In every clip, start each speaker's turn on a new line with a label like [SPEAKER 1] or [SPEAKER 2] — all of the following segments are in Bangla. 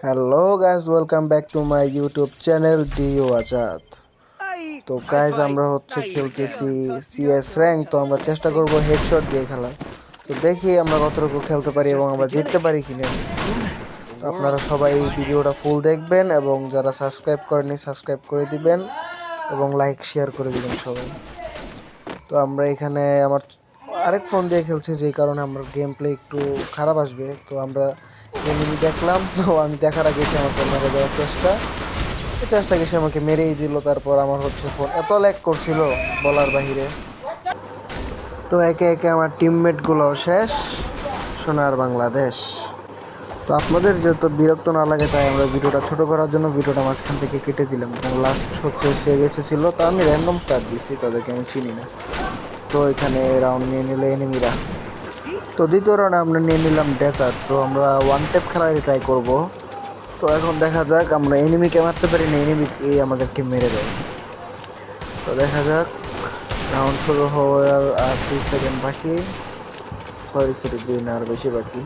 [SPEAKER 1] Hello guys, welcome back to my YouTube channel ডিও আজাদ। তো গাইস, আমরা খেলতেছি সিএস র্যাঙ্ক। তো আমরা চেষ্টা করব হেডশট দিয়ে খেলার। তো দেখি আমরা কতটুকু খেলতে পারি এবং আমরা জিততে পারি কিনা। তো আপনারা সবাই এই ভিডিওটা ফুল দেখবেন এবং যারা সাবস্ক্রাইব করেনি সাবস্ক্রাইব করে দিবেন এবং লাইক শেয়ার করে দিবেন সবাই। তো আমরা এখানে আমার আরেক ফোন দিয়ে খেলছি, যেই কারণে আমার গেম প্লে একটু খারাপ আসবে। তো আমরা এনিমি দেখলাম, তো আমি দেখার আগে সে আমাকে মেরে দেওয়ার চেষ্টাকে সে আমাকে মেরেই দিল। তারপর আমার ফোন এত ল্যাগ করছিল বলার বাহিরে। তো একে একে আমার টিমমেটগুলো শেষ। সোনার বাংলাদেশ। তো আপনাদের যেহেতু বিরক্ত না লাগে, তাই আমরা ভিডিওটা ছোট করার জন্য ভিডিওটা মাঝখান থেকে কেটে দিলাম এবং লাস্ট সে বেঁচে ছিল। তো আমি র্যান্ডম স্টার্ট দিচ্ছি, তাদেরকে আমি চিনি না। তো এখানে রাউন্ড নিয়ে নিল এনিমিরা। তো দ্বিতীয় রাউন্ডে আমরা নিয়ে নিলাম ডেজার্ট। তো আমরা ওয়ান ট্যাপ খেলায় ট্রাই করব। তো এখন দেখা যাক, আমরা এনিমিকে মারতে পারি না, এনিমি আমাদেরকে মেরে দেয়। তো দেখা যাক, রাউন্ড শুরু হওয়ার আর 2 সেকেন্ড বাকি। সরি 2 না, আর বেশি বাকি।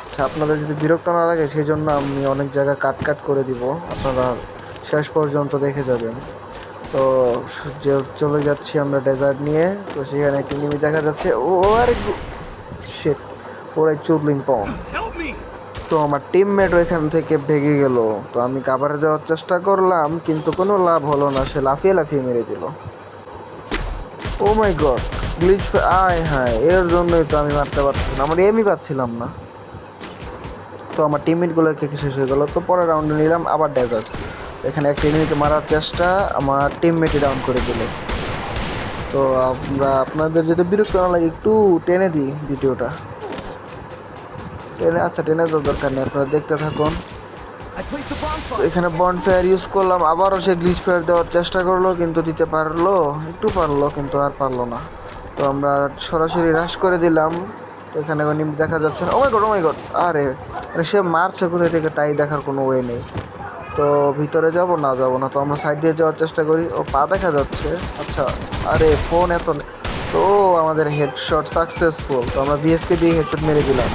[SPEAKER 1] আচ্ছা, আপনাদের যদি বিরক্ত না লাগে সেই জন্য আমি অনেক জায়গা কাট করে দিব, আপনারা শেষ পর্যন্ত দেখে যাবেন। তো চলে যাচ্ছি আমরা ডেজার্ট নিয়ে। তো সেখানে একটি এনিমি দেখা যাচ্ছে। ও আরে শিট, ওরাই চুদলিং পং। তো আমার টিমমেট ওইখান থেকে ভেগে গেল। তো আমি কাভারে যাওয়ার চেষ্টা করলাম, কিন্তু কোনো লাভ হলো না। সে লাফিয়ে লাফিয়ে মেরে দিল। ও মাই গড, গ্লিচ! আয় হায়, এর জন্যই তো আমি মারতে পারছিলাম না, আমার এমই পাচ্ছিলাম না। তো আমার টিমমেটগুলো শেষ হয়ে গেল। তো পরের রাউন্ডে নিলাম আবার ডেজার্ট। এখানে একটা এনিমিকে মারার চেষ্টা, আমার টিমমেটই ডাউন করে দিল। তো আমরা আপনাদের যদি বিরক্ত না লাগে একটু টেনে দিই ভিডিওটা। আচ্ছা, টেনে দেওয়ার দরকার নেই, আপনারা দেখতে থাকুন। এখানে বন্ড ফায়ার ইউজ করলাম, আবারও সে গ্লিচ ফায়ার দেওয়ার চেষ্টা করলো, কিন্তু দিতে পারলো, একটু পারলো, কিন্তু আর পারলো না। তো আমরা সরাসরি রাশ করে দিলাম। তো এখানে দেখা যাচ্ছে না। ও মাই গড, আরে সে মারছে কোথায় থেকে তাই দেখার কোনো ওয়ে নেই। তো ভিতরে যাব না। তো আমরা সাইড দিয়ে যাওয়ার চেষ্টা করি। ও পা দেখা যাচ্ছে। আচ্ছা, আরে ফোন এত। তো আমাদের হেডশট সাকসেসফুল। তো আমরা বিএসকে দিয়ে হেডশট মেরে দিলাম।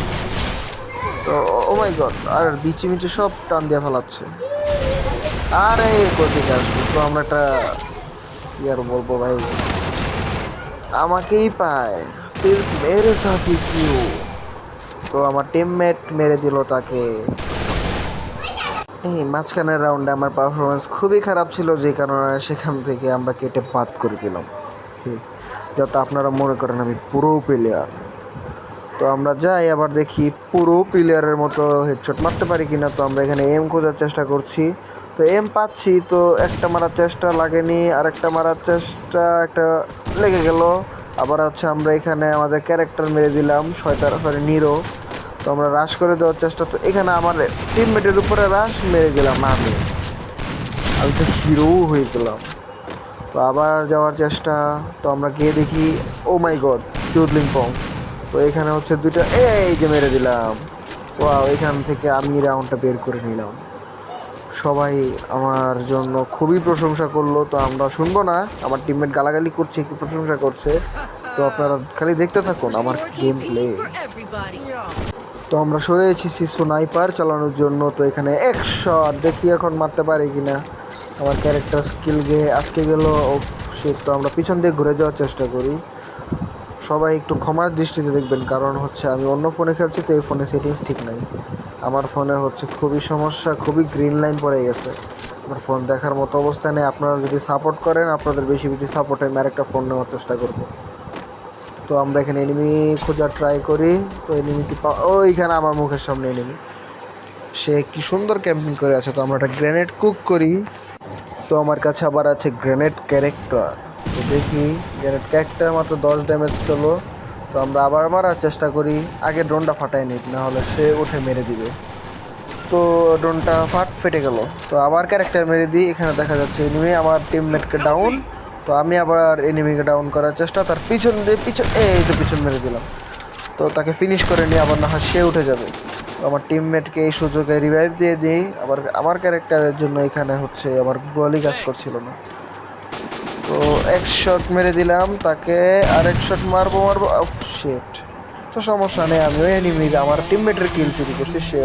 [SPEAKER 1] তো ও মাই গড, আর বিচি সব টান দিয়ে ফেলাচ্ছে। আরে কোথেকে আসবে? তো আমরা একটা কি আর বলবো ভাই, আমাকেই পায় সির্ফ মেরে সাথে কিউ। তো আমার টিমমেট মেরে দিল তাকে। এই মাঝখানের রাউন্ডে আমার পারফরমেন্স খুবই খারাপ ছিল, যে কারণে সেখান থেকে আমরা কেটে বাদ করে দিলাম, যাতে আপনারা মনে করেন আমি পুরো প্লেয়ার। তো আমরা যাই, আবার দেখি পুরো প্লেয়ারের মতো হেডশট মারতে পারি কিনা। তো আমরা এখানে এম খোঁজার চেষ্টা করছি। তো এম পাচ্ছি, তো একটা মারার চেষ্টা লাগেনি, আরেকটা মারার চেষ্টা একটা লেগে গেল। আবার আমরা এখানে আমাদের ক্যারেক্টার মেরে দিলাম, নিরো। তো আমরা রাশ করে দেওয়ার চেষ্টা, তো এখানে আমার টিমমেটের উপরে রাশ মেরে গেলাম আমি তো হিরো হয়ে গেলাম। তো আবার যাওয়ার চেষ্টা। তো আমরা গিয়ে দেখি, ও মাই গড, চুদলিং পং। তো এখানে দুইটা, এই যে মেরে দিলাম। ওয়াও, এখান থেকে আমি রাউন্ডটা বের করে নিলাম। সবাই আমার জন্য খুবই প্রশংসা করলো। তো আমরা শুনবো না, আমার টিমমেট গালাগালি করছে, একটু প্রশংসা করছে। তো আপনারা খালি দেখতে থাকুন আমার গেম প্লে। তো আমরা সরে এসেছি স্নাইপার চালানোর জন্য। তো এখানে 1 শট, দেখি এখন মারতে পারি কিনা। আমার ক্যারেক্টার স্কিল গিয়ে আটকে গেল। তো আমরা পিছন দিয়ে ঘুরে যাওয়ার চেষ্টা করি। সবাই একটু ক্ষমার দৃষ্টিতে দেখবেন, কারণ আমি অন্য ফোনে খেলছি, তো এই ফোনে সেটিংস ঠিক নাই। আমার ফোনে খুবই সমস্যা, খুবই গ্রিন লাইন পড়ে গেছে। আমার ফোন দেখার মতো অবস্থা নেই। আপনারা যদি সাপোর্ট করেন, আপনাদের বেশি সাপোর্টে আমি আরেকটা ফোন নেওয়ার চেষ্টা করব। তো আমরা এখানে এনিমি খোঁজার ট্রাই করি। তো এনিমিটি ওইখানে আমার মুখের সামনে এনিমি, সে কি সুন্দর ক্যাম্পিং করে আছে। তো আমরা একটা গ্রেনেড কুক করি। তো আমার কাছে আবার আছে গ্রেনেড ক্যারেক্টার। তো দেখি, গ্রেনেড ক্যারেক্টার মাত্র 10 ড্যামেজ পেলো। তো আমরা আবার মারার চেষ্টা করি। আগে ড্রোনটা ফাটাই নিই, না হলে সে উঠে মেরে দিবে। তো ড্রোনটা ফেটে গেল। তো আবার ক্যারেক্টার মেরে দিই। এখানে দেখা যাচ্ছে এনিমি আমার টিমমেটকে ডাউন। তো আমি আবার এনিমিকে ডাউন করার চেষ্টা, তার পিছন এই তো পিছন মেরে দিলাম। তো তাকে ফিনিশ করে নিয়ে আবার না হয় সে উঠে যাবে। তো আমার টিমমেটকে এই সুযোগে রিভাইভ দিয়ে দিই। আবার আমার ক্যারেক্টারের জন্য এখানে আমার গোয়ালি কাজ করছিল না। তো 1 শট মেরে দিলাম তাকে, আরেক শট মারবো। শিট। তো সমস্যা নেই, আমি ওই এনিমি আমার টিমমেটের কিল চুরি করছি, সে